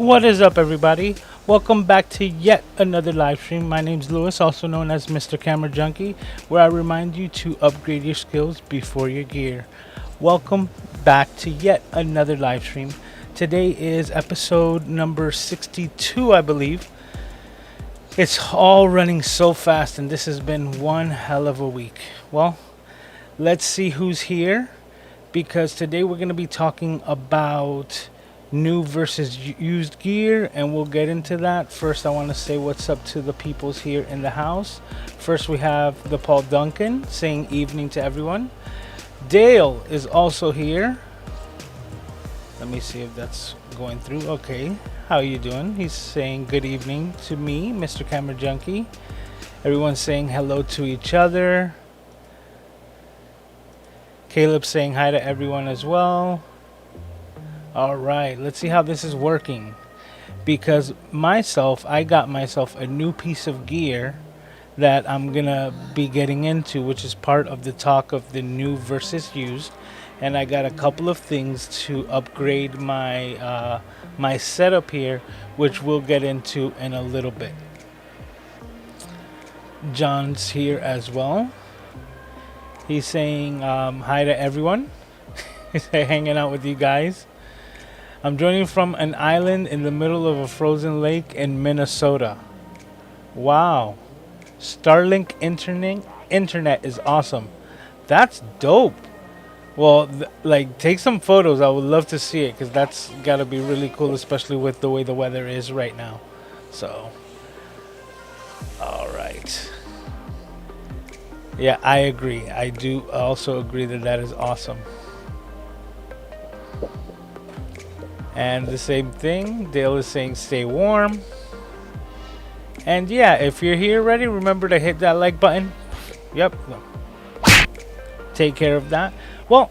What is up, everybody? Welcome back to yet another live stream. My name's Lewis, also known as MrCameraJunkie, where I remind you to upgrade your skills before your gear. Welcome back to yet another live stream. Today is episode number 62, I believe. It's all running so fast, and this has been one hell of a week. Well, let's see who's here, because today we're going to be talking about new versus used gear, and we'll get into that. First, I want to say what's up to the peoples here in the house. First, we have the Paul Duncan saying evening to everyone. Dale is also here. Let me see if that's going through. Okay, how you doing? He's saying good evening to me, Mr. Camera Junkie. Everyone's saying hello to each other. Caleb saying hi to everyone as well. All right, let's see how this is working, because I got myself a new piece of gear that I'm gonna be getting into, which is part of the talk of the new versus used, and I got a couple of things to upgrade my my setup here, which we'll get into in a little bit. John's here as well. He's saying hi to everyone. He's hanging out with you guys. I'm joining from an island in the middle of a frozen lake in Minnesota. Wow. Starlink internet is awesome. That's dope. Well, take some photos. I would love to see it, because that's got to be really cool, especially with the way the weather is right now. So, all right. Yeah, I agree. I do also agree that that is awesome. And the same thing, Dale is saying stay warm. And yeah, if you're here already, remember to hit that like button. Yep. Take care of that. Well,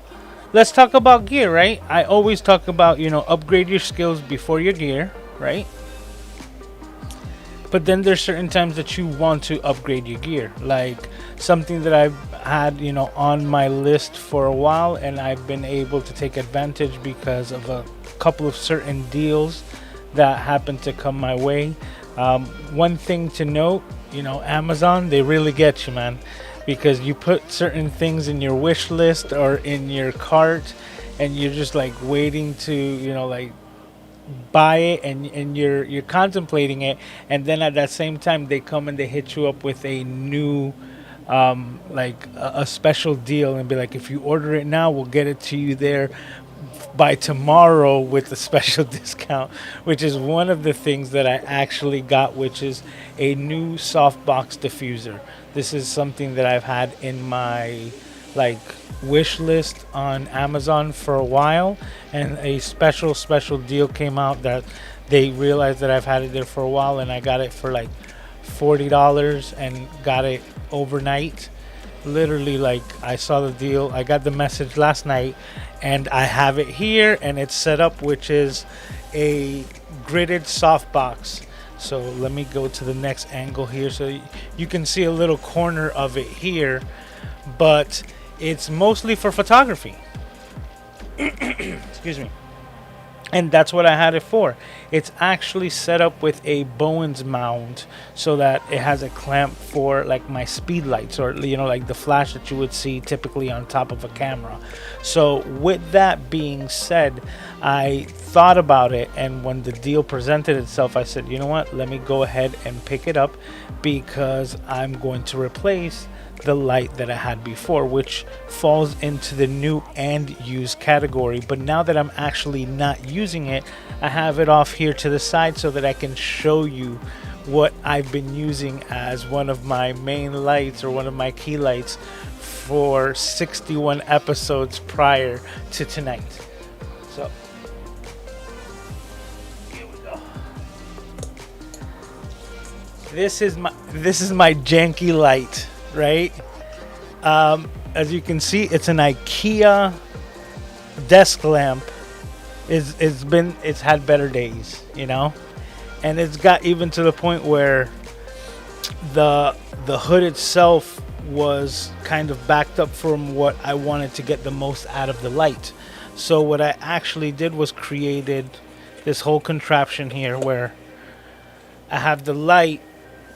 let's talk about gear, right? I always talk about, upgrade your skills before your gear, right? But then there's certain times that you want to upgrade your gear. Like something that I've had, on my list for a while, and I've been able to take advantage because of a couple of certain deals that happen to come my way. One thing to note, Amazon, they really get you, man, because you put certain things in your wish list or in your cart, and you're just waiting to buy it, and you're contemplating it, and then at that same time they come and they hit you up with a new a special deal, and be like, if you order it now, we'll get it to you there by tomorrow with a special discount, which is one of the things that I actually got, which is a new softbox diffuser. This is something that I've had in my wish list on Amazon for a while, and a special deal came out that they realized that I've had it there for a while, and I got it for $40 and got it overnight. Literally, I saw the deal, I got the message last night, and I have it here, and it's set up, which is a gridded softbox. So let me go to the next angle here so you can see a little corner of it here, but it's mostly for photography. Excuse me. And that's what I had it for. It's actually set up with a Bowens mount, so that it has a clamp for my speed lights, or the flash that you would see typically on top of a camera. So with that being said, I thought about it, and when the deal presented itself, I said, you know what, let me go ahead and pick it up, because I'm going to replace the light that I had before, which falls into the new and used category. But now that I'm actually not using it, I have it off here to the side so that I can show you what I've been using as one of my main lights, or one of my key lights, for 61 episodes prior to tonight. So here we go. This is my janky light, right? As you can see, it's an IKEA desk lamp. It's had better days, and it's got even to the point where the hood itself was kind of backed up from what I wanted to get the most out of the light. So what I actually did was created this whole contraption here where I have the light,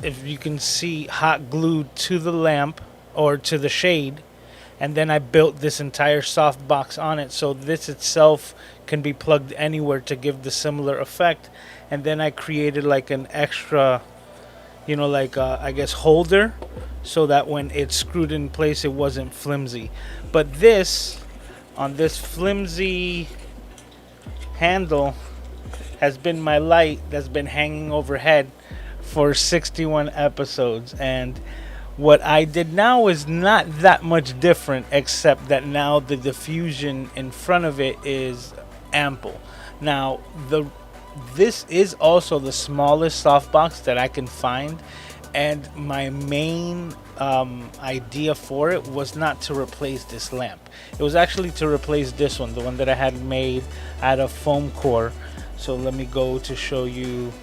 if you can see, hot glued to the lamp or to the shade, and then I built this entire soft box on it, so this itself can be plugged anywhere to give the similar effect. And then I created like an extra, you know, like I guess holder, so that when it's screwed in place it wasn't flimsy. But this, on this flimsy handle, has been my light that's been hanging overhead for 61 episodes. And what I did now is not that much different, except that now the diffusion in front of it is ample. Now this is also the smallest softbox that I can find, and my main idea for it was not to replace this lamp. It was actually to replace this one, the one that I had made out of foam core. So let me go to show you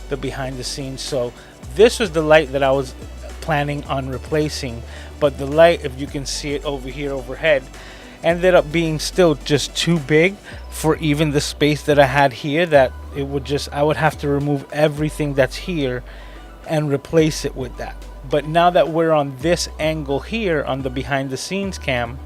the behind the scenes. So this was the light that I was planning on replacing, but the light, if you can see it over here overhead, ended up being still just too big for even the space that I had here, that it would just, I would have to remove everything that's here and replace it with that. But now that we're on this angle here on the behind the scenes cam,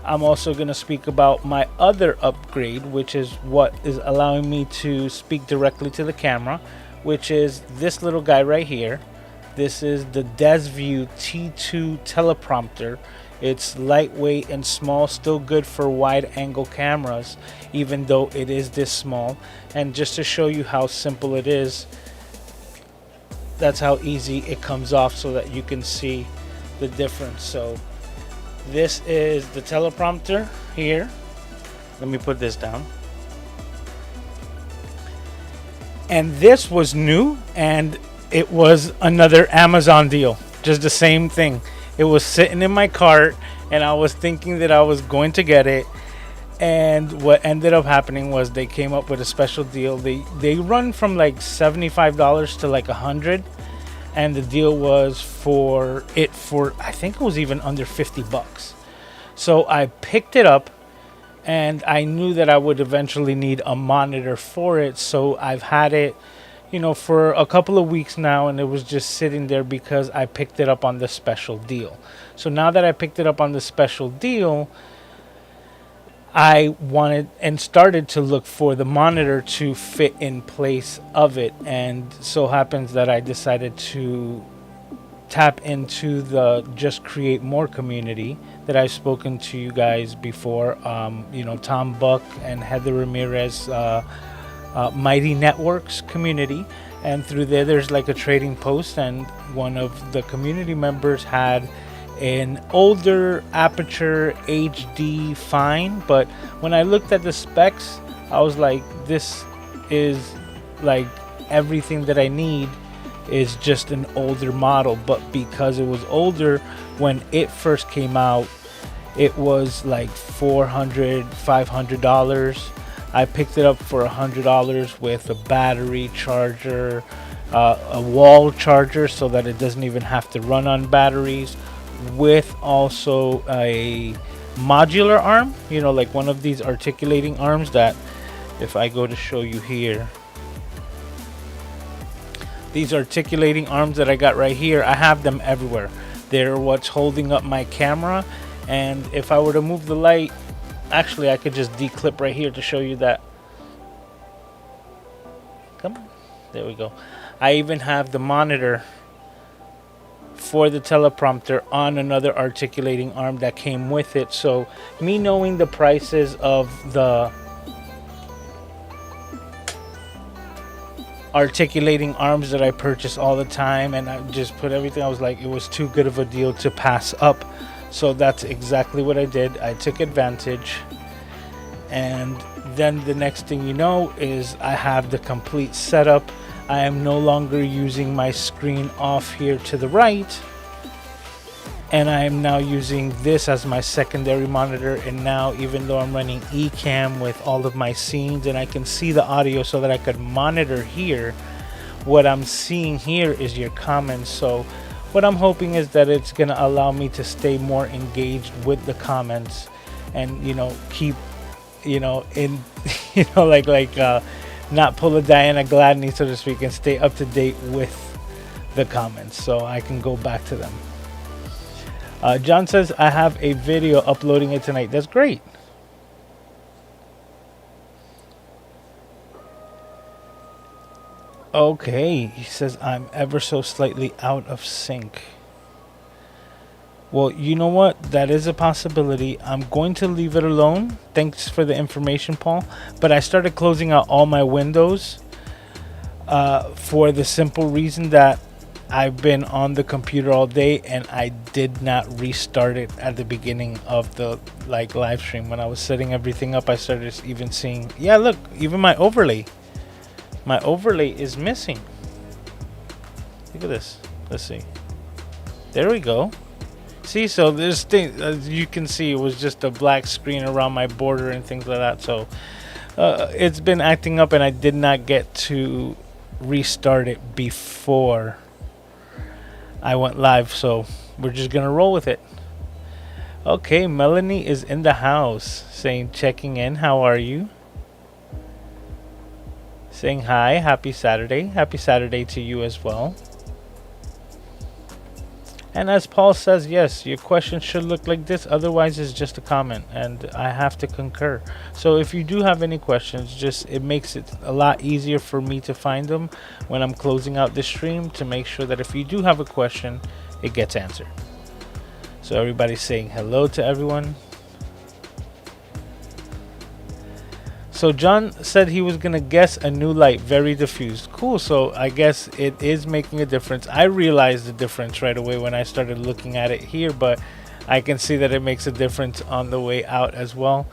I'm also going to speak about my other upgrade, which is what is allowing me to speak directly to the camera, which is this little guy right here. This is the DesView T2 teleprompter. It's lightweight and small, still good for wide angle cameras, even though it is this small. And just to show you how simple it is, that's how easy it comes off, so that you can see the difference. So this is the teleprompter here. Let me put this down. And this was new, and it was another Amazon deal. Just the same thing. It was sitting in my cart, and I was thinking that I was going to get it. And what ended up happening was they came up with a special deal. They run from like $75 to like $100, and the deal was for I think it was even under $50. So I picked it up, and I knew that I would eventually need a monitor for it. So I've had it, you know, for a couple of weeks now, and it was just sitting there because I picked it up on the special deal. So now that I picked it up on the special deal, I wanted and started to look for the monitor to fit in place of it, and so happens that I decided to tap into the Just Create More community that I've spoken to you guys before. You know, Tom Buck and Heather Ramirez, Mighty Networks community, and through there's like a trading post, and one of the community members had an older aperture HD fine, but when I looked at the specs, I was like, this is like everything that I need, is just an older model. But because it was older, when it first came out, it was like $400-500. I picked it up for $100 with a battery charger, a wall charger, so that it doesn't even have to run on batteries, with also a modular arm, you know, like one of these articulating arms that, if I go to show you here, these articulating arms that I got right here, I have them everywhere. They're what's holding up my camera. And if I were to move the light, actually I could just declip right here to show you that. Come on, there we go. I even have the monitor for the teleprompter on another articulating arm that came with it. So me knowing the prices of the articulating arms that I purchase all the time, and I just put everything, I was like, it was too good of a deal to pass up. So that's exactly what I did. I took advantage, and then the next thing you know is I have the complete setup. I am no longer using my screen off here to the right, and I am now using this as my secondary monitor. And now, even though I'm running Ecamm with all of my scenes and I can see the audio so that I could monitor here, what I'm seeing here is your comments. So what I'm hoping is that it's going to allow me to stay more engaged with the comments, and, you know, keep, you know, in, you know, like not pull a Diana Gladney, so to speak, and stay up to date with the comments so I can go back to them. John says, I have a video uploading it tonight. That's great. Okay, he says, I'm ever so slightly out of sync. Well, you know what? That is a possibility. I'm going to leave it alone. Thanks for the information, Paul. But I started closing out all my windows for the simple reason that I've been on the computer all day and I did not restart it at the beginning of the live stream. When I was setting everything up, I started even seeing, yeah, look, even my overlay. My overlay is missing. Look at this. Let's see. There we go. See, so this thing, as you can see, it was just a black screen around my border and things like that. So it's been acting up and I did not get to restart it before I went live. So we're just going to roll with it. Okay, Melanie is in the house saying, checking in. How are you? Saying hi. Happy Saturday. Happy Saturday to you as well. And as Paul says, yes, your question should look like this. Otherwise, it's just a comment. And I have to concur. So if you do have any questions, it makes it a lot easier for me to find them when I'm closing out the stream, to make sure that if you do have a question, it gets answered. So everybody's saying hello to everyone. So John said he was going to guess a new light, very diffused. Cool. So I guess it is making a difference. I realized the difference right away when I started looking at it here, but I can see that it makes a difference on the way out as well.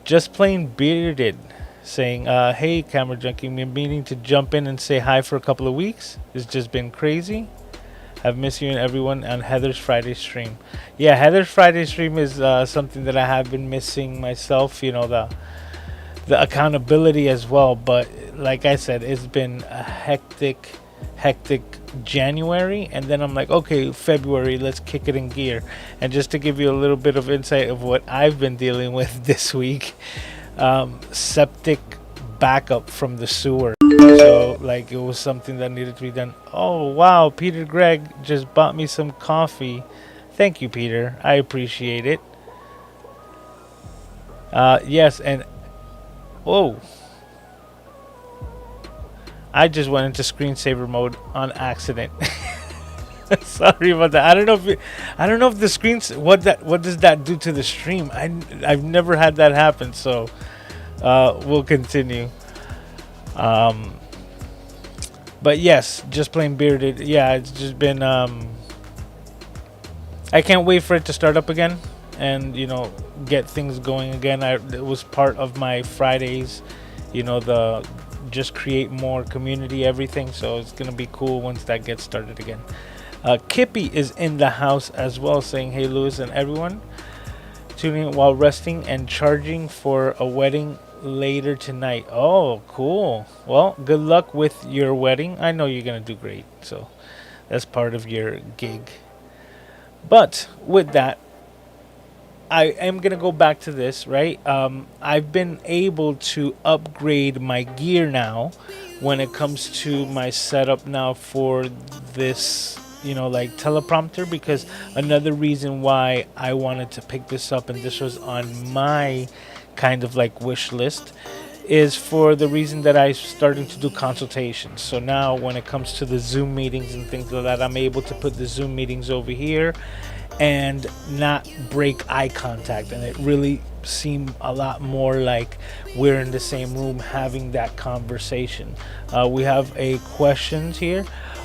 Just plain bearded saying, hey, Camera Junkie, I'm meaning to jump in and say hi for a couple of weeks. It's just been crazy. I've missed you and everyone on Heather's Friday stream. Yeah, Heather's Friday stream is something that I have been missing myself, you know, the accountability as well. But like I said, it's been a hectic January, and then I'm like, okay, February, let's kick it in gear. And just to give you a little bit of insight of what I've been dealing with this week, septic backup from the sewer. So like, it was something that needed to be done. Oh wow, Peter Gregg just bought me some coffee. Thank you, Peter, I appreciate it. Yes, and whoa, I just went into screensaver mode on accident. Sorry about that. I don't know if the screen, what does that do to the stream? I've never had that happen. So we'll continue. But yes, just plain bearded. Yeah, it's just been I can't wait for it to start up again and, you know, get things going again. It was part of my Fridays, you know, the just create more community, everything. So it's gonna be cool once that gets started again. Kippy is in the house as well, saying, hey Lewis and everyone, tuning in while resting and charging for a wedding later tonight. Oh, cool. Well, good luck with your wedding. I know you're gonna do great, so that's part of your gig. But with that, I am gonna go back to this, right? I've been able to upgrade my gear now when it comes to my setup now for this, you know, like teleprompter, because another reason why I wanted to pick this up, and this was on my kind of like wish list, is for the reason that I'm starting to do consultations. So now when it comes to the Zoom meetings and things like that, I'm able to put the Zoom meetings over here and not break eye contact, and it really seemed a lot more like we're in the same room having that conversation. We have a questions here.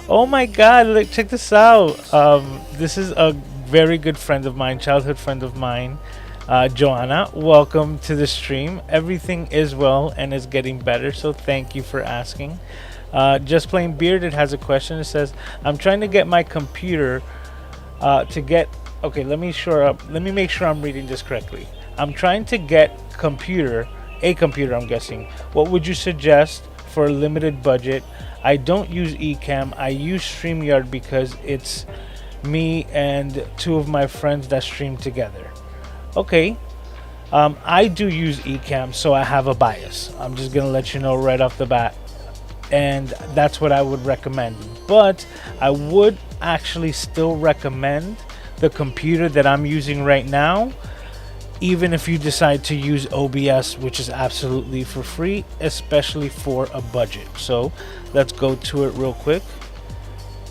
Oh my god, look, check this out. This is a very good friend of mine, childhood friend of mine, Joanna. Welcome to the stream. Everything is well and is getting better, so thank you for asking. Just plain bearded has a question. It says, I'm trying to get my computer to get, okay, let me make sure I'm reading this correctly. I'm trying to get a computer, I'm guessing. What would you suggest for a limited budget? I don't use Ecamm, I use StreamYard because it's me and two of my friends that stream together. Okay, I do use Ecamm, so I have a bias. I'm just gonna let you know right off the bat, and that's what I would recommend. But I would actually still recommend the computer that I'm using right now, even if you decide to use OBS, which is absolutely for free, especially for a budget. So let's go to it real quick.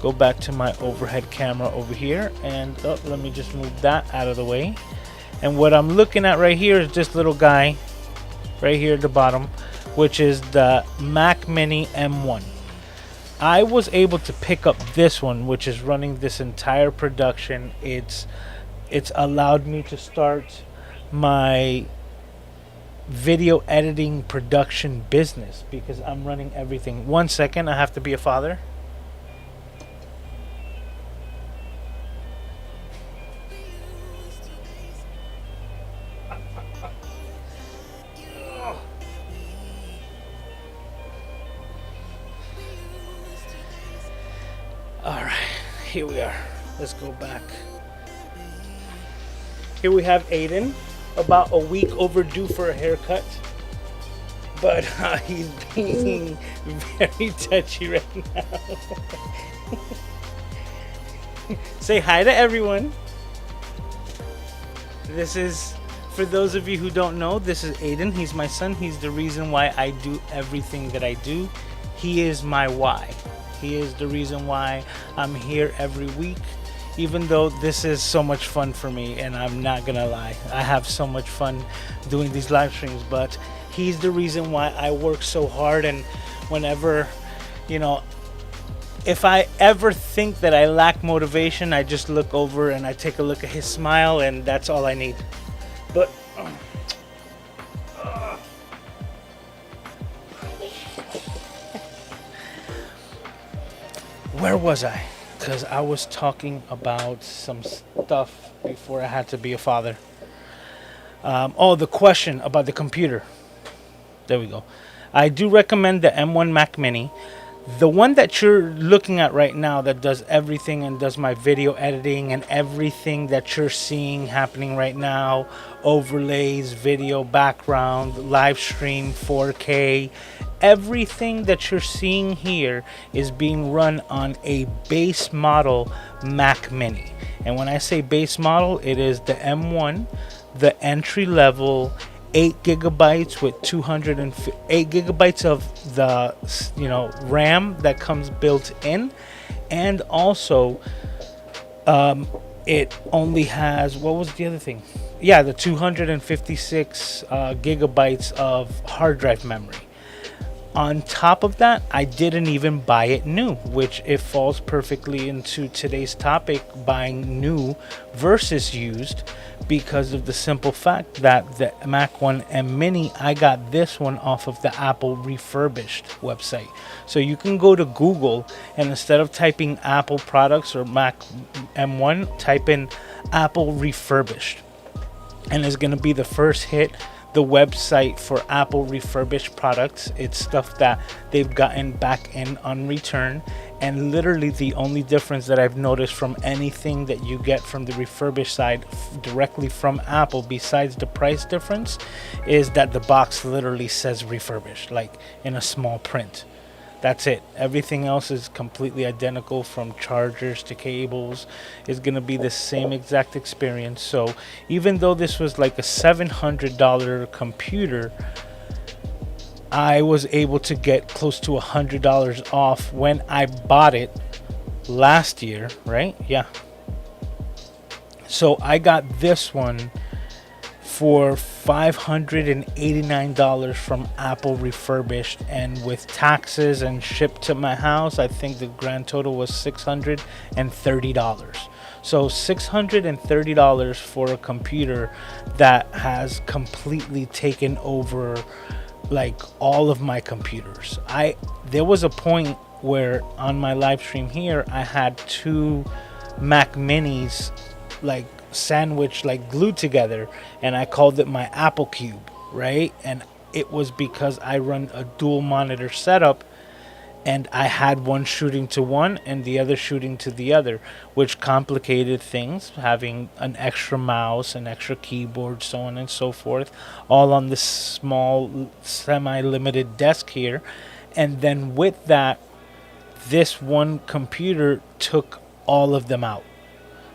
Go back to my overhead camera over here, and let me just move that out of the way. And what I'm looking at right here is this little guy right here at the bottom, which is the Mac Mini M1. I was able to pick up this one, which is running this entire production. It's allowed me to start my video editing production business because I'm running everything. 1 second, I have to be a father. Alright, here we are. Let's go back. Here we have Aiden, about a week overdue for a haircut. But he's being very touchy right now. Say hi to everyone. This is, for those of you who don't know, this is Aiden. He's my son. He's the reason why I do everything that I do. He is my why. He is the reason why I'm here every week, even though this is so much fun for me, and I'm not gonna lie, I have so much fun doing these live streams, but he's the reason why I work so hard. And whenever, you know, if I ever think that I lack motivation, I just look over and I take a look at his smile, and that's all I need. But where was I? Because I was talking about some stuff before I had to be a father. Oh, the question about the computer. There we go. I do recommend the M1 Mac Mini. The one that you're looking at right now that does everything and does my video editing and everything that you're seeing happening right now, overlays, video background, live stream, 4K, everything that you're seeing here is being run on a base model Mac Mini. And when I say base model, it is the M1, the entry level 8 gigabytes with 208 gigabytes of the RAM that comes built in, and also it only has, what was the other thing, yeah, the 256 gigabytes of hard drive memory. On top of that, I didn't even buy it new, which it falls perfectly into today's topic, buying new versus used, because of the simple fact that the Mac 1 M Mini, I got this one off of the Apple Refurbished website. So you can go to Google, and instead of typing Apple products or Mac M1, type in Apple Refurbished, and it's going to be the first hit. The website for Apple refurbished products. It's stuff that they've gotten back in on return, and literally the only difference that I've noticed from anything that you get from the refurbished side directly from Apple, besides the price difference, is that the box literally says refurbished, like in a small print. That's it. Everything else is completely identical, from chargers to cables. It's going to be the same exact experience. So even though this was like a $700 computer, I was able to get close to $100 off when I bought it last year, right? Yeah. So I got this one for $589 from Apple Refurbished, and with taxes and shipped to my house, I think the grand total was $630. So $630 for a computer that has completely taken over like all of my computers. There was a point where on my live stream here, I had two Mac Minis like sandwich, like glued together, and I called it my Apple Cube, right? And it was because I run a dual monitor setup, and I had one shooting to one and the other shooting to the other, which complicated things, having an extra mouse, an extra keyboard, so on and so forth, all on this small semi-limited desk here. And then with that, this one computer took all of them out.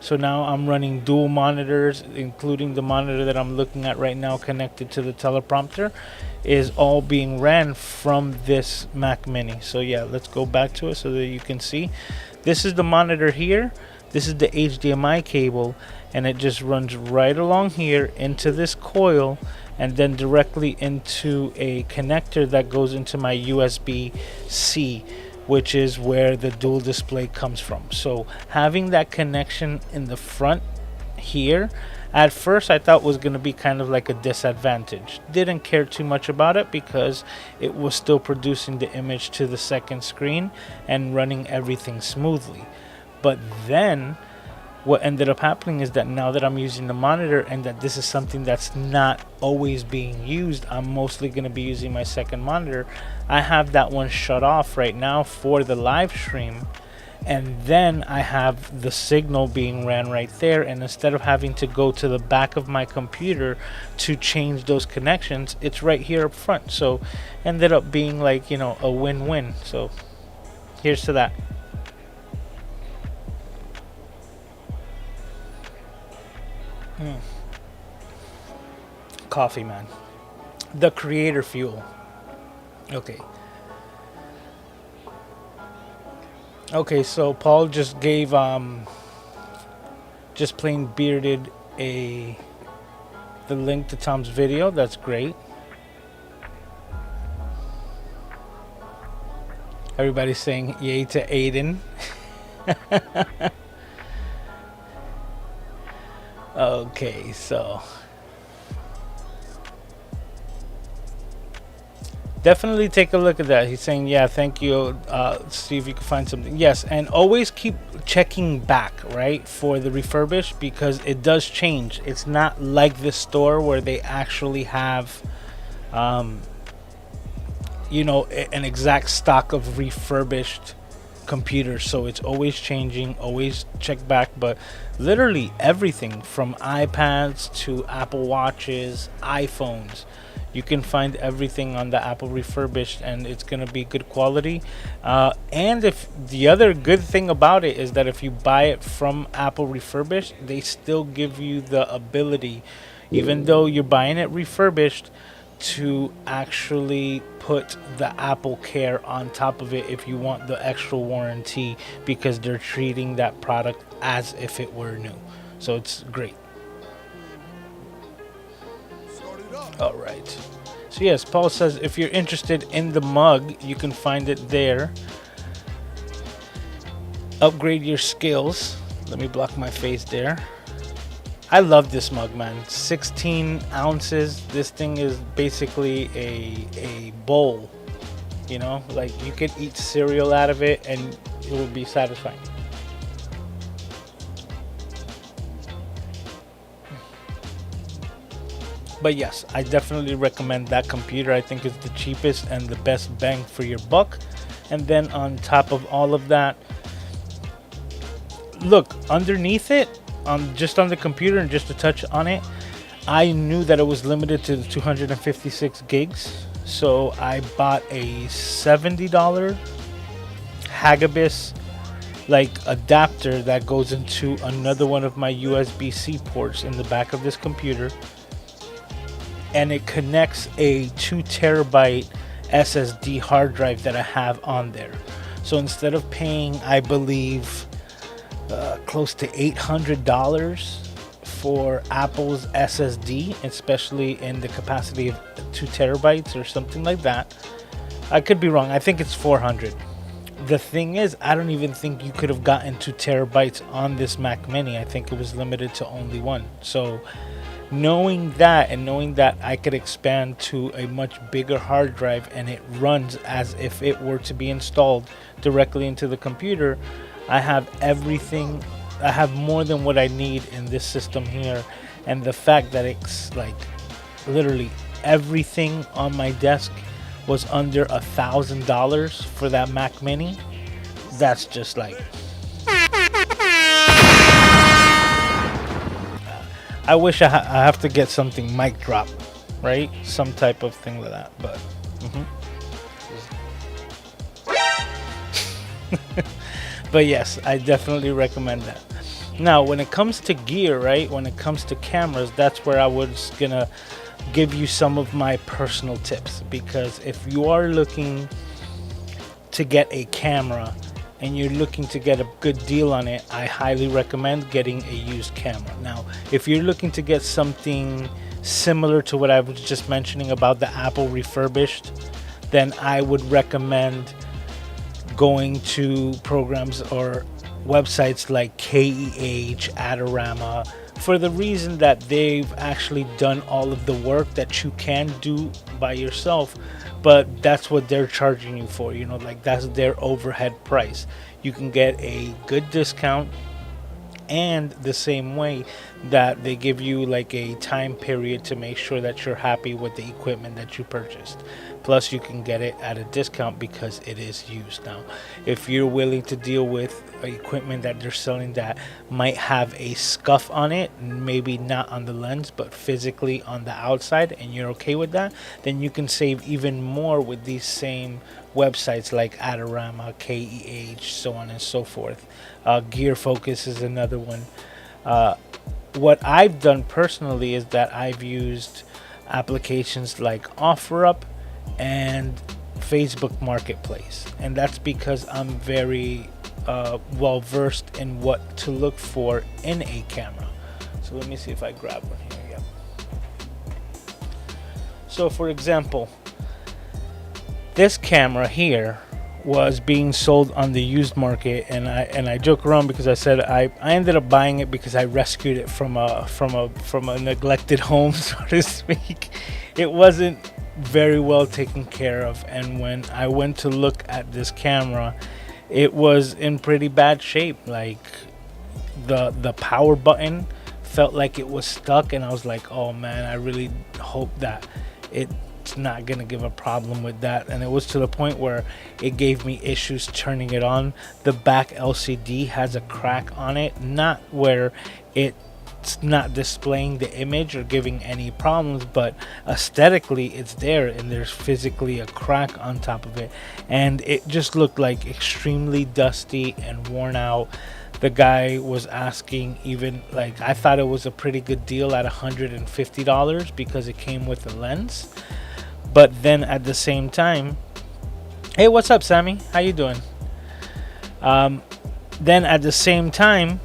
So now I'm running dual monitors, including the monitor that I'm looking at right now connected to the teleprompter, is all being ran from this Mac Mini. So yeah, let's go back to it so that you can see. This is the monitor here. This is the HDMI cable, and it just runs right along here into this coil and then directly into a connector that goes into my USB-C, which is where the dual display comes from. So having that connection in the front here, at first I thought was going to be kind of like a disadvantage. Didn't care too much about it because it was still producing the image to the second screen and running everything smoothly. But then what ended up happening is that now that I'm using the monitor and that this is something that's not always being used, I'm mostly going to be using my second monitor. I have that one shut off right now for the live stream, and then I have the signal being ran right there, and instead of having to go to the back of my computer to change those connections, it's right here up front. So ended up being like, you know, a win-win. So here's to that. Coffee, man. The creator fuel. Okay, so Paul just gave just plain bearded the link to Tom's video. That's great. Everybody's saying yay to Aiden. Okay, so definitely take a look at that. He's saying, yeah, thank you. See if you can find something. Yes, and always keep checking back, right, for the refurbished, because it does change. It's not like the store where they actually have, you know, an exact stock of refurbished computers. So it's always changing. Always check back. But literally everything from iPads to Apple Watches, iPhones, you can find everything on the Apple refurbished, and it's going to be good quality. And if the other good thing about it is that if you buy it from Apple refurbished, they still give you the ability, even though you're buying it refurbished, to actually put the Apple Care on top of it if you want the extra warranty, because they're treating that product as if it were new. So it's great. All right. So yes, Paul says if you're interested in the mug, you can find it there. Upgrade your skills. Let me block my face there. I love this mug, man. 16 ounces. This thing is basically a bowl. You know, like you could eat cereal out of it and it would be satisfying. But yes, I definitely recommend that computer. I think it's the cheapest and the best bang for your buck. And then on top of all of that, look, underneath it, just on the computer and just to touch on it, I knew that it was limited to 256 gigs. So I bought a $70 Hagibis like adapter that goes into another one of my USB-C ports in the back of this computer. And it connects a 2 terabyte SSD hard drive that I have on there. So instead of paying, I believe, close to $800 for Apple's SSD, especially in the capacity of 2 terabytes or something like that, I could be wrong. I think it's $400. The thing is, I don't even think you could have gotten 2 terabytes on this Mac Mini. I think it was limited to only one. So knowing that, and knowing that I could expand to a much bigger hard drive and it runs as if it were to be installed directly into the computer, I have everything. I have more than what I need in this system here. And the fact that it's like literally everything on my desk was under $1,000 for that Mac Mini, that's just like, I wish I have to get something mic drop, right? Some type of thing like that, but but yes, I definitely recommend that. Now, when it comes to gear, right? When it comes to cameras, that's where I was gonna give you some of my personal tips, because if you are looking to get a camera and you're looking to get a good deal on it, I highly recommend getting a used camera. Now, if you're looking to get something similar to what I was just mentioning about the Apple refurbished, then I would recommend going to programs or websites like KEH, Adorama, for the reason that they've actually done all of the work that you can do by yourself, but that's what they're charging you for, you know, like that's their overhead price. You can get a good discount, and the same way that they give you like a time period to make sure that you're happy with the equipment that you purchased. Plus, you can get it at a discount because it is used. Now, if you're willing to deal with equipment that they're selling that might have a scuff on it, maybe not on the lens but physically on the outside, and you're okay with that, then you can save even more with these same websites like Adorama, KEH, so on and so forth. Gear Focus is another one. What I've done personally is that I've used applications like OfferUp and Facebook Marketplace, and that's because I'm very well versed in what to look for in a camera. So let me see if I grab one here. Yep. So for example, this camera here was being sold on the used market, and I joke around because I said I ended up buying it because I rescued it from a neglected home, so to speak. It wasn't very well taken care of, and when I went to look at this camera, it was in pretty bad shape. Like the power button felt like it was stuck, and I was like, oh man, I really hope that it's not gonna give a problem with that. And it was to the point where it gave me issues turning it on. The back LCD has a crack on it, not where it's not displaying the image or giving any problems, but aesthetically it's there, and there's physically a crack on top of it, and it just looked like extremely dusty and worn out. The guy was asking, even like, I thought it was a pretty good deal at $150 because it came with a lens. But then at the same time, hey, what's up, Sammy? How you doing? Then at the same time,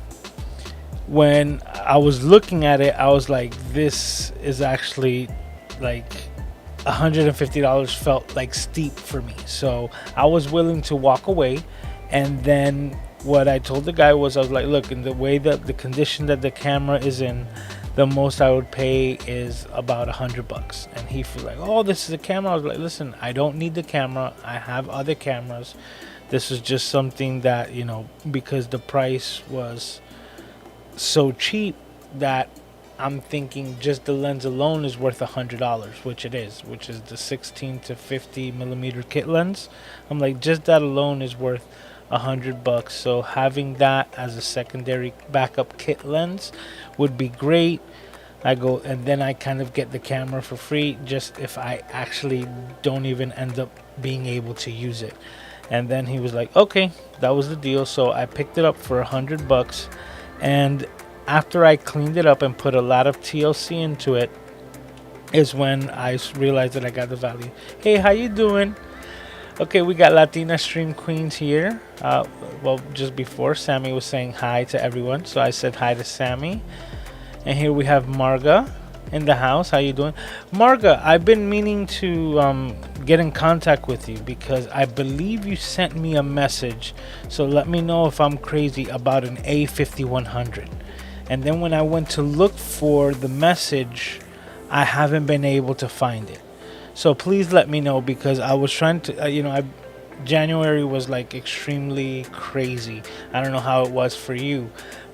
when I was looking at it, I was like, this is actually like $150 felt like steep for me. So I was willing to walk away. And then what I told the guy was, I was like, look, in the way that the condition that the camera is in, the most I would pay is about $100. And he was like, oh, this is a camera. I was like, listen, I don't need the camera. I have other cameras. This is just something that, you know, because the price was so cheap that I'm thinking just the lens alone is worth $100, which it is, which is the 16 to 50 millimeter kit lens. I'm like, just that alone is worth $100. So having that as a secondary backup kit lens would be great. I go, and then I kind of get the camera for free, just if I actually don't even end up being able to use it. And then he was like, okay, that was the deal. So I picked it up for $100, and after I cleaned it up and put a lot of TLC into it is when I realized that I got the value. Hey, how you doing? Okay, we got Latina Stream Queens here. Well, just before, Sammy was saying hi to everyone, so I said hi to Sammy. And here we have Marga in the house. How you doing? Marga, I've been meaning to get in contact with you because I believe you sent me a message. So let me know if I'm crazy about an A5100. And then when I went to look for the message, I haven't been able to find it. So please let me know, because I was trying to, January was like extremely crazy. I don't know how it was for you.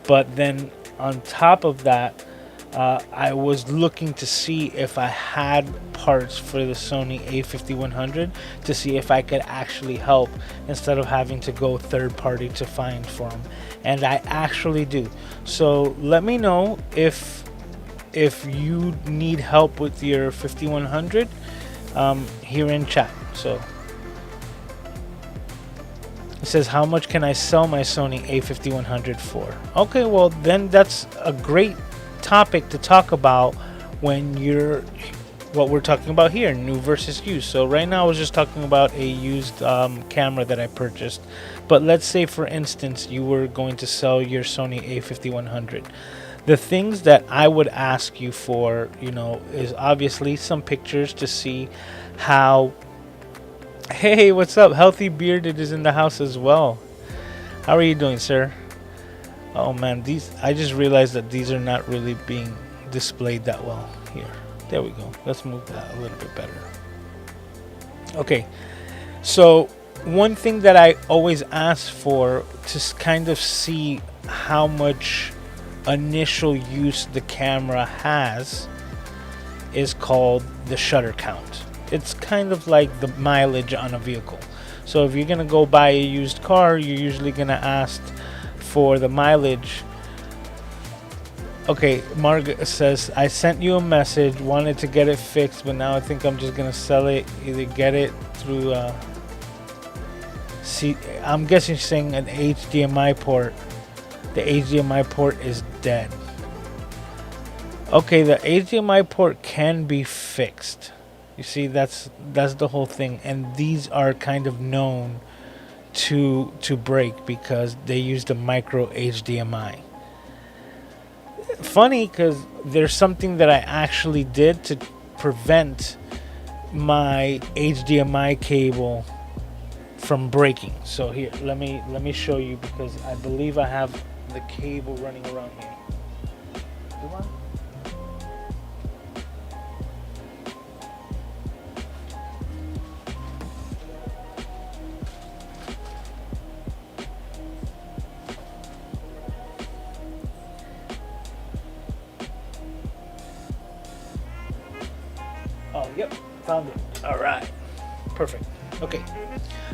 But then on top of that, I was looking to see if I had parts for the Sony a5100 to see if I could actually help instead of having to go third party to find for them, and I actually do. So let me know if you need help with your 5100 here in chat. So it says, how much can I sell my Sony a5100 for? Okay, well then that's a great topic to talk about when you're what we're talking about here, new versus used. So right now I was just talking about a used camera that I purchased, but let's say for instance you were going to sell your Sony a5100. The things that I would ask you for, is obviously some pictures to see how. Hey, what's up? Healthy Bearded is in the house as well. How are you doing, sir? Oh man, I just realized that these are not really being displayed that well here. There we go. Let's move that a little bit better. Okay, so one thing that I always ask for to kind of see how much initial use the camera has is called the shutter count. It's kind of like the mileage on a vehicle. So if you're gonna go buy a used car, you're usually gonna ask for the mileage. Okay, Margaret says, I sent you a message, wanted to get it fixed, but now I think I'm just gonna sell it, either get it through see, I'm guessing she's saying an HDMI port. The HDMI port is dead. Okay, the HDMI port can be fixed. You see, that's the whole thing, and these are kind of known to break because they use the micro HDMI. Funny, because there's something that I actually did to prevent my HDMI cable from breaking. So here, let me show you, because I believe I have the cable running around here. Come on. Oh, yep, found it. All right, perfect. Okay,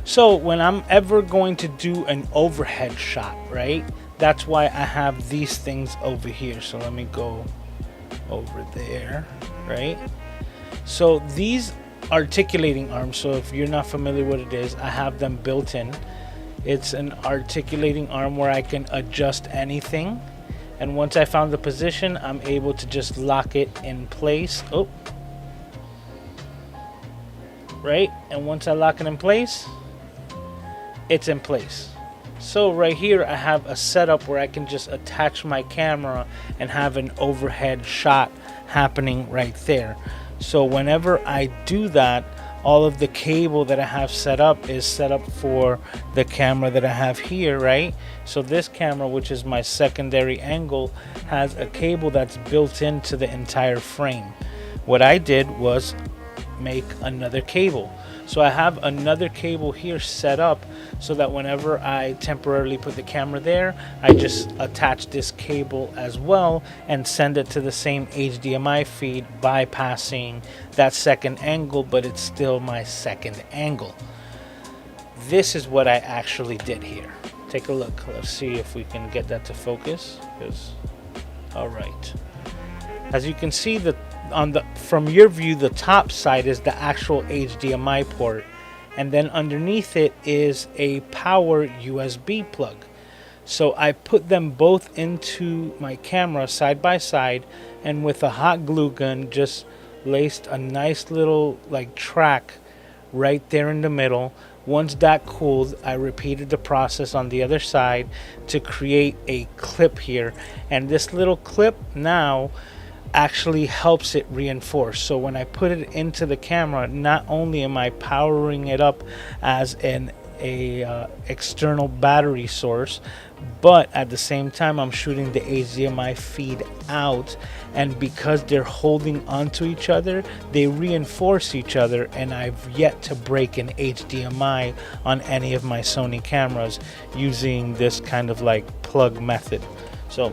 so when I'm ever going to do an overhead shot, right? That's why I have these things over here. So let me go over there, right? So these articulating arms, so if you're not familiar with what it is, I have them built in. It's an articulating arm where I can adjust anything. And once I found the position, I'm able to just lock it in place. Oh. Right? And once I lock it in place, it's in place. So right here I have a setup where I can just attach my camera and have an overhead shot happening right there. So whenever I do that, all of the cable that I have set up is set up for the camera that I have here, right? So this camera, which is my secondary angle, has a cable that's built into the entire frame. What I did was make another cable. So I have another cable here set up so that whenever I temporarily put the camera there, I just attach this cable as well and send it to the same HDMI feed, bypassing that second angle, but it's still my second angle. This is what I actually did here. Take a look. Let's see if we can get that to focus. All right. As you can see, from your view, the top side is the actual HDMI port, and then underneath it is a power USB plug. So I put them both into my camera side by side, and with a hot glue gun just laced a nice little track right there in the middle. Once that cooled, I repeated the process on the other side to create a clip here, and this little clip now actually helps it reinforce. So when I put it into the camera, not only am I powering it up as an external battery source, but at the same time I'm shooting the HDMI feed out, and because they're holding onto each other, they reinforce each other, and I've yet to break an HDMI on any of my Sony cameras using this kind of plug method. So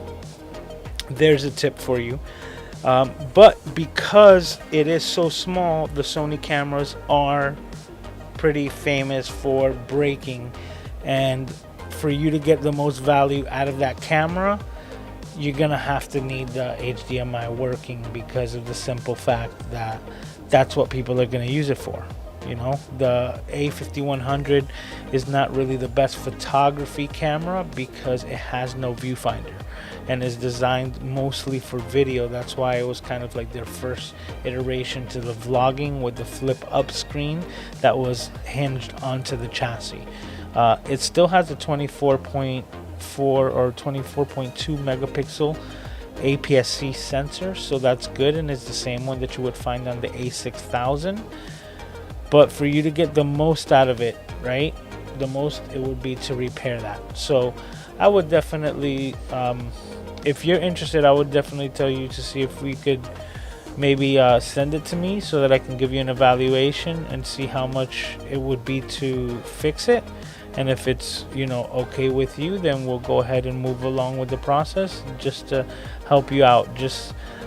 there's a tip for you. But because it is so small, the Sony cameras are pretty famous for breaking, and for you to get the most value out of that camera, you're gonna have to need the HDMI working, because of the simple fact that that's what people are gonna use it for. You know, the A5100 is not really the best photography camera because it has no viewfinder and is designed mostly for video. That's why it was kind of like their first iteration to the vlogging with the flip up screen that was hinged onto the chassis. It still has a 24.4 or 24.2 megapixel APS-C sensor, so that's good, and it's the same one that you would find on the A6000. But for you to get the most out of it, right, the most, it would be to repair that. So I would definitely, if you're interested, I would definitely tell you to see if we could maybe send it to me so that I can give you an evaluation and see how much it would be to fix it. And if it's, you know, okay with you, then we'll go ahead and move along with the process just to help you out.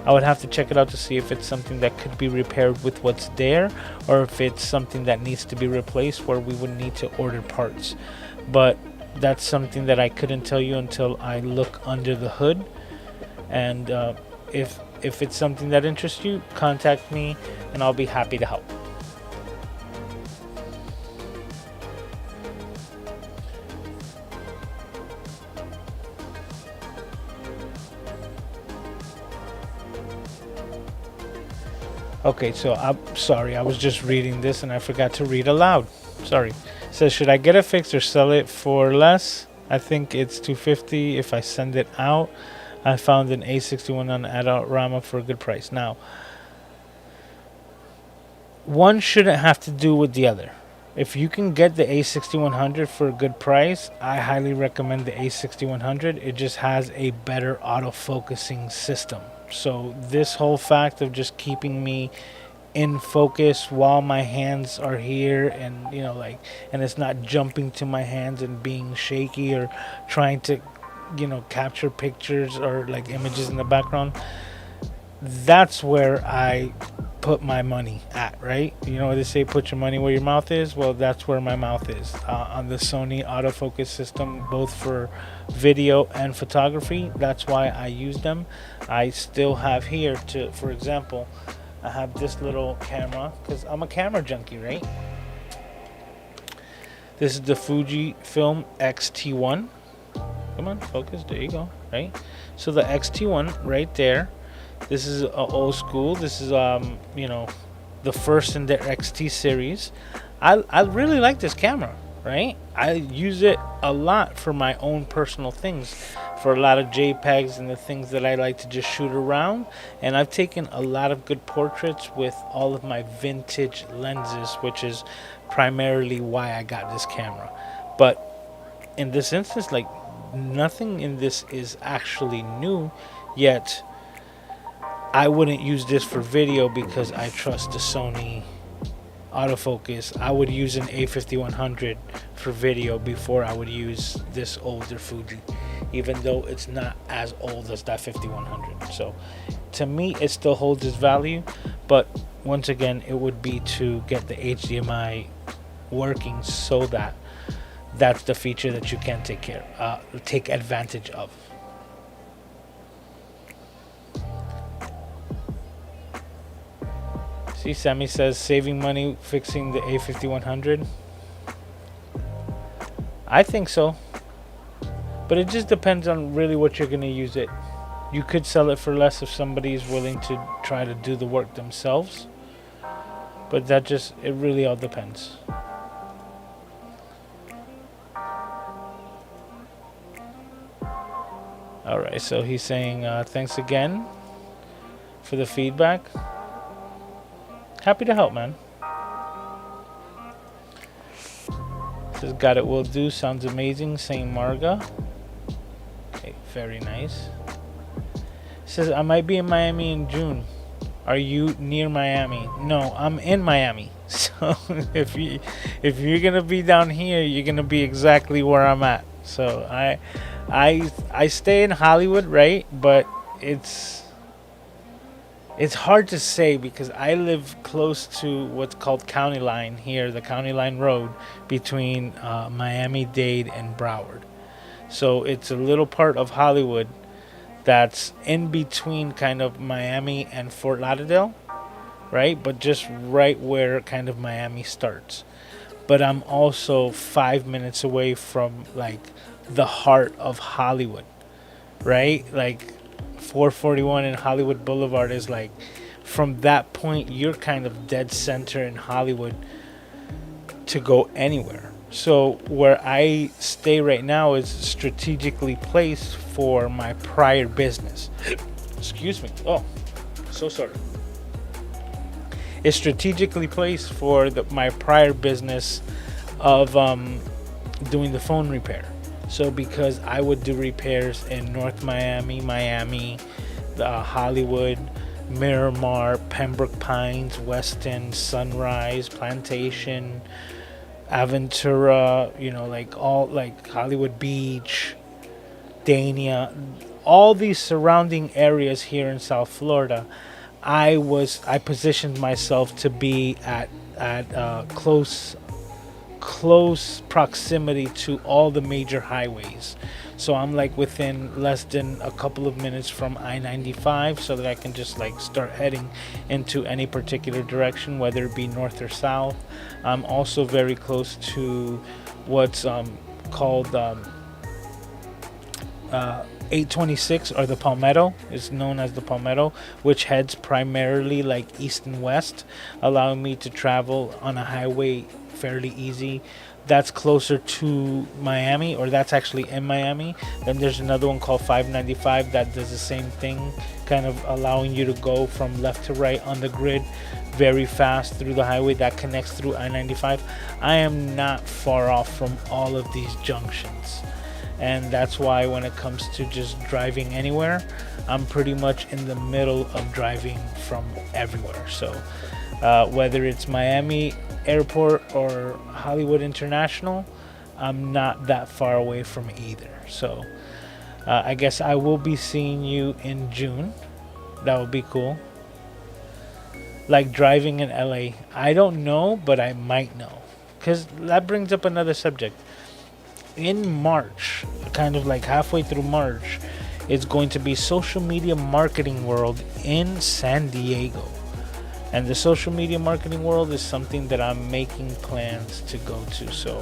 I would have to check it out to see if it's something that could be repaired with what's there, or if it's something that needs to be replaced where we would need to order parts. But that's something that I couldn't tell you until I look under the hood. And if it's something that interests you, contact me and I'll be happy to help. Okay, so I'm sorry, I was just reading this and I forgot to read aloud. Sorry. It says, should I get it fixed or sell it for less? I think it's $250 if I send it out. I found an A61 on Adorama for a good price. Now, one shouldn't have to do with the other. If you can get the A6100 for a good price, I highly recommend the A6100. It just has a better autofocusing system. So this whole fact of just keeping me in focus while my hands are here, and you know, like, and it's not jumping to my hands and being shaky or trying to, you know, capture pictures or like images in the background, that's where I put my money at, right? You know what they say, put your money where your mouth is? Well, that's where my mouth is, on the Sony autofocus system, both for video and photography. That's why I use them. I still have here, to, for example, I have this little camera because I'm a camera junkie, right? This is the Fujifilm X-T1. Come on, focus, there you go, right? So the X-T1 right there, this is old school. This is you know, the first in their XT series. I really like this camera, right? I use it a lot for my own personal things, for a lot of JPEGs and the things that I like to just shoot around. And I've taken a lot of good portraits with all of my vintage lenses, which is primarily why I got this camera. But in this instance, like, nothing in this is actually new, yet I wouldn't use this for video because I trust the Sony autofocus. I would use an A5100 for video before I would use this older Fuji, even though it's not as old as that 5100. So to me, it still holds its value, but once again, it would be to get the HDMI working so that that's the feature that you can take advantage of. See, Sammy says saving money fixing the A5100. I think so, but it just depends on really what you're going to use it. You could sell it for less if somebody is willing to try to do the work themselves, but that just, it really all depends. Alright, so he's saying thanks again for the feedback. Happy to help, man. Says got it, will do, sounds amazing, saying Marga. Okay, very nice. Says I might be in Miami in June. Are you near Miami? No, I'm in Miami. So if you're gonna be down here, you're gonna be exactly where I'm at. So I stay in Hollywood, right? But it's It's hard to say because I live close to what's called County Line here, the County Line Road between Miami-Dade and Broward. So it's a little part of Hollywood that's in between kind of Miami and Fort Lauderdale, right? But just right where kind of Miami starts. But I'm also 5 minutes away from like the heart of Hollywood, right? Like 441 and Hollywood Boulevard is like, from that point, you're kind of dead center in Hollywood to go anywhere. So where I stay right now is strategically placed for my prior business. Excuse me. Oh, so sorry. It's strategically placed for my prior business of doing the phone repair. So because I would do repairs in North Miami, Hollywood, Miramar, Pembroke Pines, Weston, Sunrise, Plantation, Aventura, like all like Hollywood Beach, Dania, all these surrounding areas here in South Florida. I positioned myself to be at close proximity to all the major highways. So I'm like within less than a couple of minutes from I-95, so that I can just like start heading into any particular direction, whether it be north or south. I'm also very close to what's called 826, or the Palmetto is known as the Palmetto, which heads primarily like east and west, allowing me to travel on a highway fairly easy. That's closer to Miami, or that's actually in Miami. Then there's another one called 595 that does the same thing, kind of allowing you to go from left to right on the grid very fast through the highway that connects through I-95. I am not far off from all of these junctions. And that's why when it comes to just driving anywhere, I'm pretty much in the middle of driving from everywhere. So whether it's Miami Airport or Hollywood International, I'm not that far away from either. So I guess I will be seeing you in June. That would be cool. Like driving in LA, I don't know, but I might know, because that brings up another subject. In March, kind of like halfway through March, it's going to be Social Media Marketing World in San Diego. And the Social Media Marketing World is something that I'm making plans to go to. So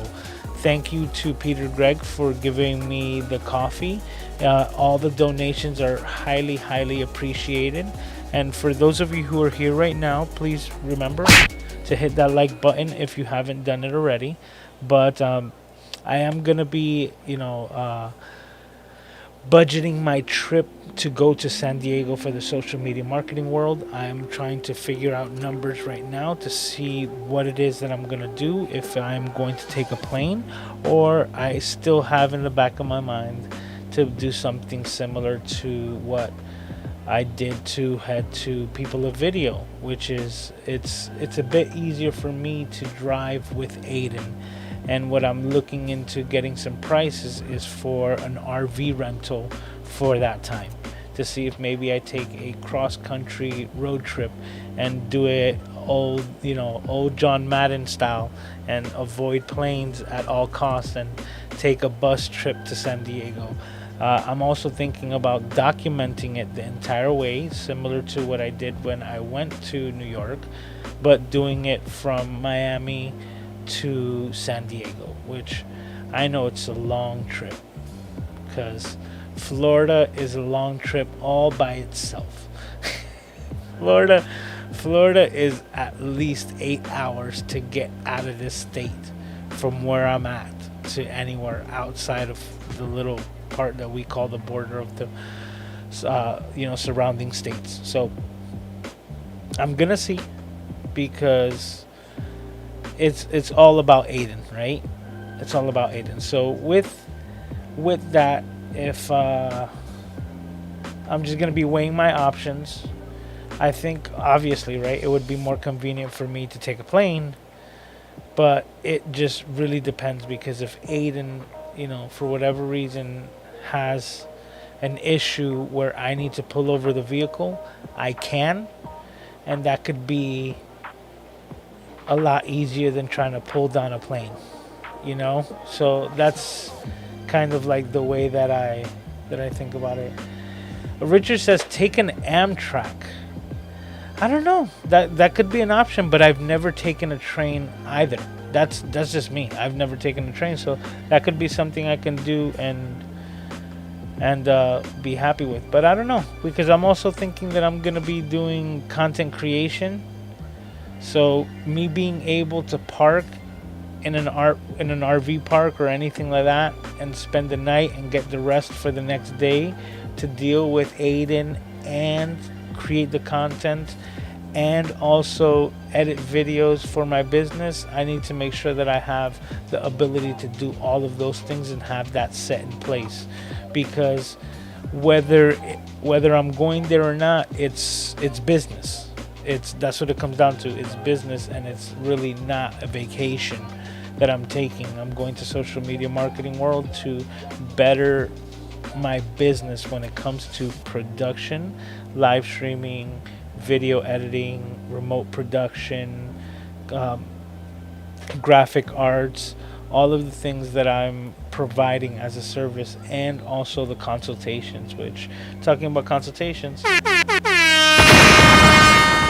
thank you to Peter Gregg for giving me the coffee. All the donations are highly, highly appreciated. And for those of you who are here right now, please remember to hit that like button if you haven't done it already. But I am going to be, budgeting my trip to go to San Diego for the Social Media Marketing World. I'm trying to figure out numbers right now to see what it is that I'm going to do, if I'm going to take a plane, or I still have in the back of my mind to do something similar to what I did to head to People of Video, which is it's a bit easier for me to drive with Aiden. And what I'm looking into getting some prices is for an RV rental for that time, to see if maybe I take a cross-country road trip and do it old John Madden style, and avoid planes at all costs and take a bus trip to San Diego. I'm also thinking about documenting it the entire way, similar to what I did when I went to New York, but doing it from Miami to San Diego, which I know it's a long trip, because Florida is a long trip all by itself. Florida is at least 8 hours to get out of this state from where I'm at to anywhere outside of the little part that we call the border of the surrounding states. So I'm gonna see, because it's all about Aiden, right? It's all about Aiden. So with that, if I'm just gonna be weighing my options, I think obviously, right, it would be more convenient for me to take a plane, but it just really depends, because if Aiden, for whatever reason has an issue where I need to pull over the vehicle, I can, and that could be a lot easier than trying to pull down a plane, you know? So that's kind of like the way that I think about it. Richard says take an Amtrak. I don't know. That could be an option, but I've never taken a train either. That's just me. I've never taken a train, so that could be something I can do and be happy with. But I don't know, because I'm also thinking that I'm gonna be doing content creation. So me being able to park in an RV park or anything like that and spend the night and get the rest for the next day to deal with Aiden and create the content and also edit videos for my business, I need to make sure that I have the ability to do all of those things and have that set in place, because whether I'm going there or not, it's business. That's what it comes down to. It's business, and it's really not a vacation that I'm taking. I'm going to social media marketing world to better my business when it comes to production, live streaming, video editing, remote production, graphic arts, all of the things that I'm providing as a service, and also the consultations, which, talking about consultations,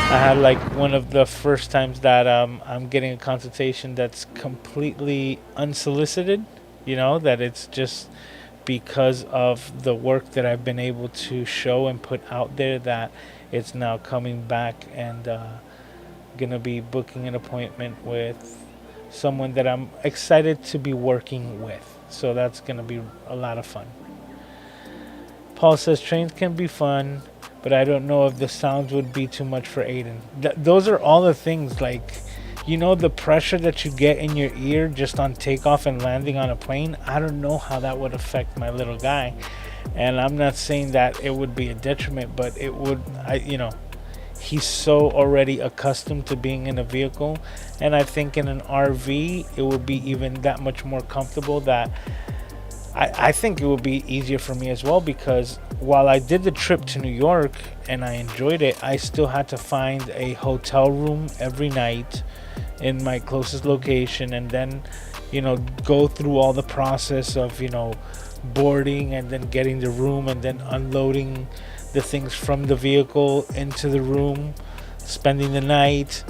I had like one of the first times that I'm getting a consultation that's completely unsolicited, that it's just because of the work that I've been able to show and put out there that it's now coming back, and gonna be booking an appointment with someone that I'm excited to be working with. So that's gonna be a lot of fun. Paul says trains can be fun, but I don't know if the sounds would be too much for Aiden. Those are all the things, like, the pressure that you get in your ear just on takeoff and landing on a plane. I don't know how that would affect my little guy. And I'm not saying that it would be a detriment, but it would, he's so already accustomed to being in a vehicle. And I think in an RV, it would be even that much more comfortable, that I think it would be easier for me as well, because while I did the trip to New York and I enjoyed it, I still had to find a hotel room every night in my closest location, and then, go through all the process of, boarding and then getting the room and then unloading the things from the vehicle into the room, spending the night.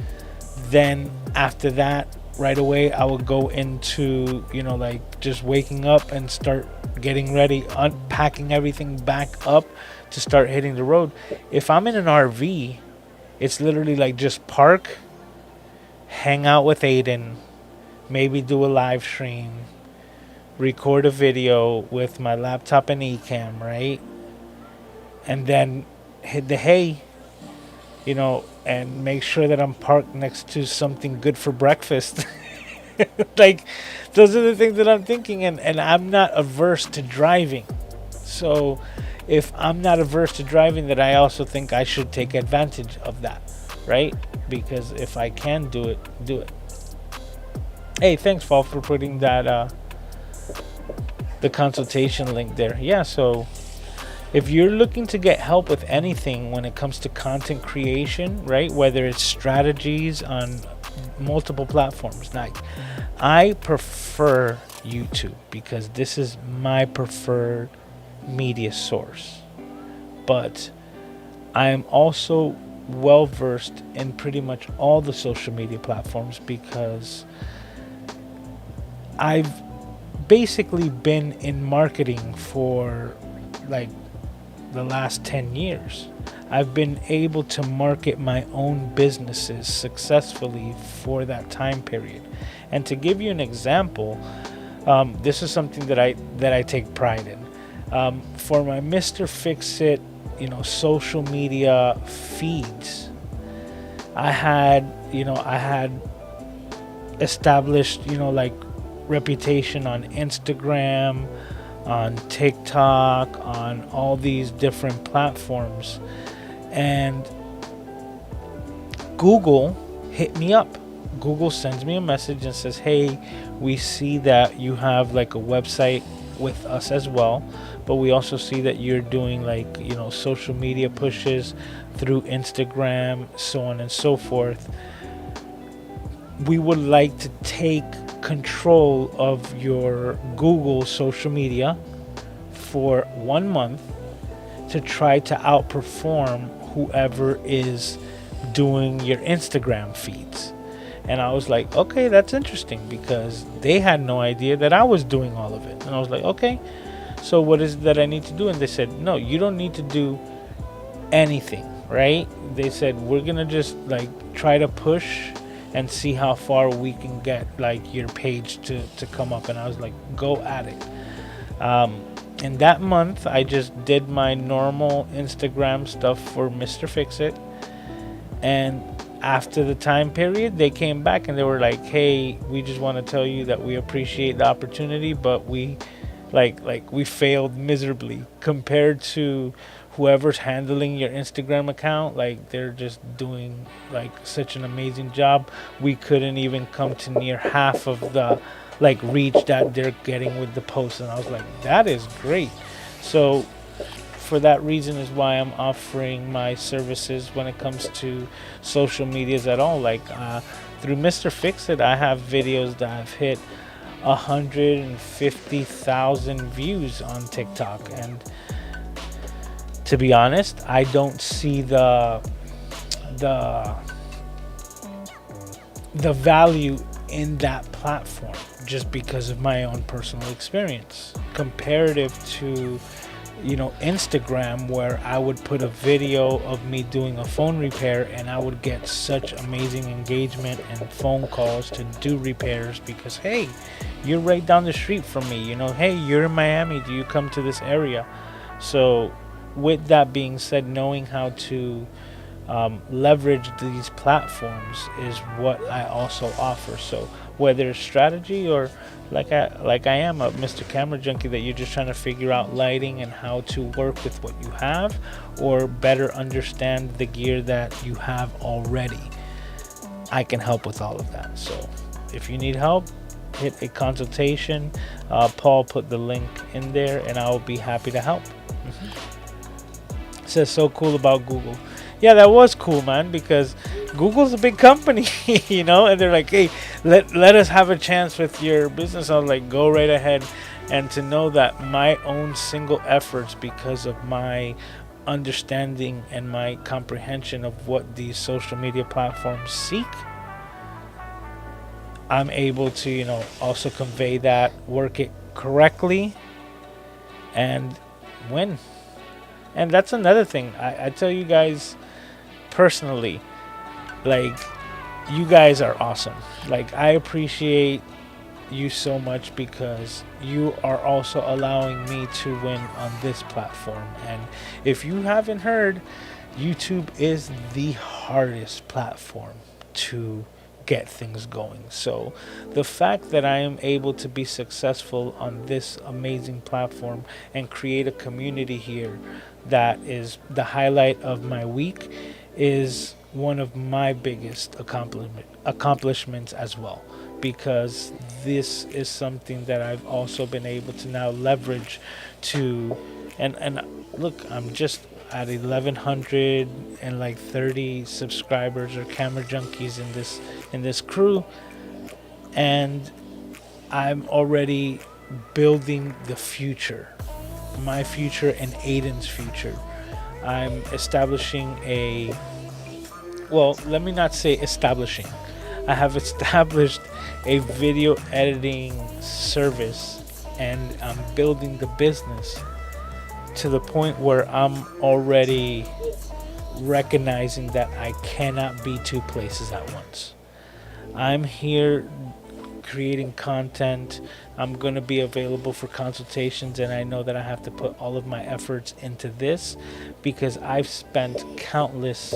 Then after that, right away I would go into just waking up and start getting ready, unpacking everything back up to start hitting the road. If I'm in an RV, it's literally like just park, hang out with Aiden, maybe do a live stream, record a video with my laptop and Ecamm, right? And then hit the hay, and make sure that I'm parked next to something good for breakfast. Like, those are the things that I'm thinking, and I'm not averse to driving. So if I'm not averse to driving, then I also think I should take advantage of that, right? Because if I can do it, do it. Hey, thanks, Paul, for putting that the consultation link there. Yeah, so if you're looking to get help with anything when it comes to content creation, right, whether it's strategies on multiple platforms, like, I prefer YouTube because this is my preferred media source, but I am also well versed in pretty much all the social media platforms, because I've basically been in marketing for like the last 10 years. I've been able to market my own businesses successfully for that time period. And to give you an example, this is something that I take pride in. For my Mr. Fix-It, social media feeds, I had established, like, reputation on Instagram, on TikTok, on all these different platforms, and Google hit me up. Google sends me a message and says, hey, we see that you have like a website with us as well, but we also see that you're doing like, social media pushes through Instagram, so on and so forth. We would like to take control of your Google social media for 1 month to try to outperform whoever is doing your Instagram feeds. And I was like, okay, that's interesting, because they had no idea that I was doing all of it. And I was like, okay, so what is it that I need to do? And they said, no, you don't need to do anything, right? They said, we're gonna just like try to push and see how far we can get like your page to come up. And I was like, go at it. In that month, I just did my normal Instagram stuff for Mr. Fix-It. And after the time period, they came back and they were like, hey, we just want to tell you that we appreciate the opportunity, but we we failed miserably compared to whoever's handling your Instagram account. Like, they're just doing like such an amazing job. We couldn't even come to near half of the reach that they're getting with the post. And I was like, that is great. So for that reason is why I'm offering my services when it comes to social medias at all. Through Mr. Fix-It, I have videos that have hit 150,000 views on TikTok, and to be honest, I don't see the value in that platform, just because of my own personal experience, comparative to Instagram, where I would put a video of me doing a phone repair and I would get such amazing engagement and phone calls to do repairs, because hey, you're right down the street from me, hey, you're in Miami, do you come to this area? So with that being said, knowing how to leverage these platforms is what I also offer. So whether it's strategy or like I am a Mr. Camera Junkie, that you're just trying to figure out lighting and how to work with what you have, or better understand the gear that you have already, I can help with all of that. So if you need help, hit a consultation. Paul put the link in there and I will be happy to help. It says, so cool about Google. Yeah, that was cool, man, because Google's a big company, and they're like, hey, let us have a chance with your business. I was like, go right ahead. And to know that my own single efforts, because of my understanding and my comprehension of what these social media platforms seek, I'm able to, also convey that, work it correctly, and win. And that's another thing. I tell you guys personally, you guys are awesome. I appreciate you so much, because you are also allowing me to win on this platform. And if you haven't heard, YouTube is the hardest platform to get things going. So the fact that I am able to be successful on this amazing platform and create a community here that is the highlight of my week is one of my biggest accomplishments as well, because this is something that I've also been able to now leverage to, and look, I'm just at 1,130 subscribers or camera junkies in this crew, and I'm already building the future, my future and Aiden's future. I'm establishing let me not say establishing. I have established a video editing service, and I'm building the business to the point where I'm already recognizing that I cannot be two places at once. I'm here creating content. I'm going to be available for consultations, and I know that I have to put all of my efforts into this, because I've spent countless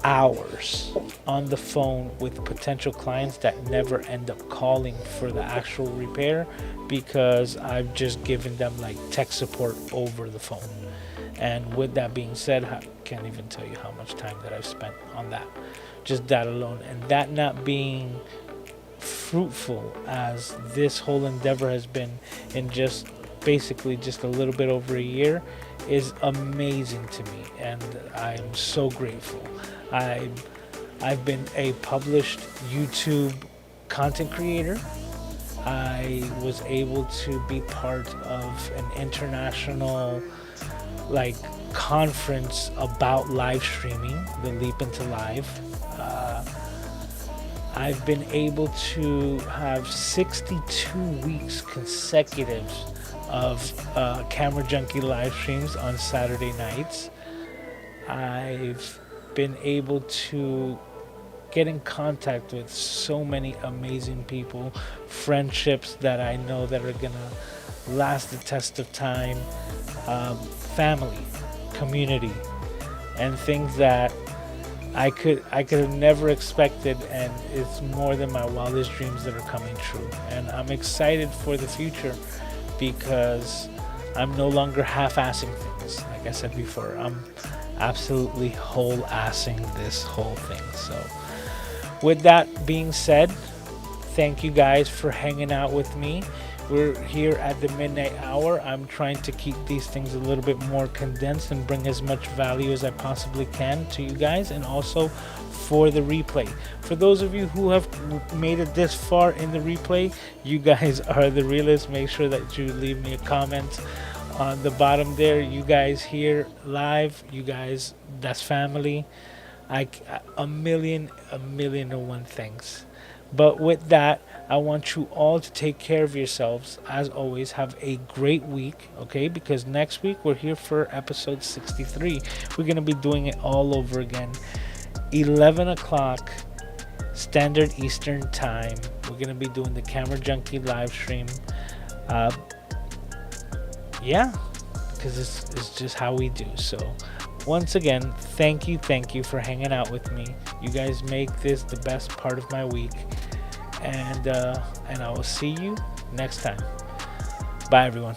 hours on the phone with potential clients that never end up calling for the actual repair, because I've just given them tech support over the phone. And with that being said, I can't even tell you how much time that I've spent on that, just that alone. And that not being fruitful as this whole endeavor has been in just basically just a little bit over a year is amazing to me, and I'm so grateful. I've been a published YouTube content creator. I was able to be part of an international like conference about live streaming, the Leap into Live. I've been able to have 62 weeks consecutive of Camera Junkie live streams on Saturday nights. I've been able to get in contact with so many amazing people, friendships that I know that are gonna last the test of time, family, community, and things that I could have never expected, and it's more than my wildest dreams that are coming true. And I'm excited for the future because I'm no longer half-assing things. Like I said before, I'm absolutely whole-assing this whole thing. So with that being said, thank you guys for hanging out with me. We're here at the midnight hour. I'm trying to keep these things a little bit more condensed and bring as much value as I possibly can to you guys, and also for the replay. For those of you who have made it this far in the replay, you guys are the realest. Make sure that you leave me a comment on the bottom there. You guys here live, you guys, that's family. A million and one things. But with that, I want you all to take care of yourselves. As always, have a great week, okay? Because next week we're here for episode 63. We're going to be doing it all over again. 11 o'clock Standard Eastern Time. We're going to be doing the Camera Junkie live stream. Yeah, because it's just how we do. So once again, thank you for hanging out with me. You guys make this the best part of my week, and I will see you next time. Bye, everyone.